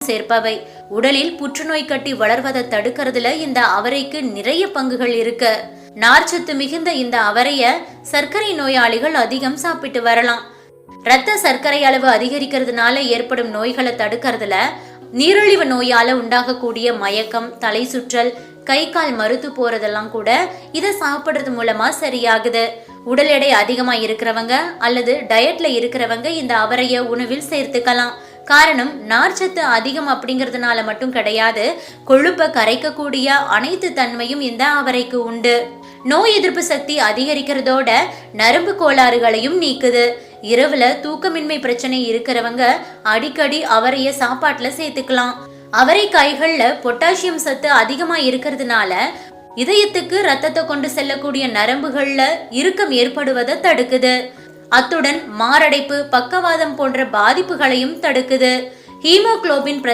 சேர்ப்பவை. உடலில் புற்றுநோய் கட்டி வளர்வதை தடுக்கிறதுல இந்த அவரைக்கு நிறைய பங்குகள் இருக்கு. நார்ச்சத்து மிகுந்த இந்த அவரைய சர்க்கரை நோயாளிகள் அதிகம் சாப்பிட்டு வரலாம். ரத்த சர்க்கரை அளவு அதிகரிக்கிறதுனால ஏற்படும் நோய்களை தடுக்கிறதுல நீரிழிவு நோயால உண்டாகக்கூடிய மயக்கம், தலை சுற்றல், கை கால் மறுத்து போறதெல்லாம் கூட இதை சாப்பிடுறது மூலமா சரியாகுது. உடல் எடை அதிகமா இருக்கிறவங்க அல்லது டயட்ல இருக்கிறவங்க இந்த அவரைய உணவில் சேர்த்துக்கலாம். காரணம், நார்ச்சத்து அதிகம் அப்படிங்கிறதுனால மட்டும் கிடையாது, கொழுப்பை கரைக்கக்கூடிய அனைத்து தன்மையும் இந்த அவரைக்கு உண்டு. நோய் எதிர்ப்பு சக்தி அதிகரிக்கிறதோட நரம்பு கோளாறுகளையும் நீக்குது. இரவுல தூக்கமின்மை பிரச்சனை இருக்கிறவங்க அடிக்கடி அவரைய சாப்பாட்டுல சேர்த்துக்கலாம். அவரைக்காய்கள்ல பொட்டாசியம் சத்து அதிகமா இருக்கிறதுனால இதயத்துக்கு ரத்தத்தை கொண்டு செல்லக்கூடிய நரம்புகள்ல இறுக்கம் ஏற்படுவதை தடுக்குது. அத்துடன் மாரடைப்பு, பக்கவாதம் போன்ற பாதிப்புகளையும் தடுக்குது. ஹீமோகுளோபின்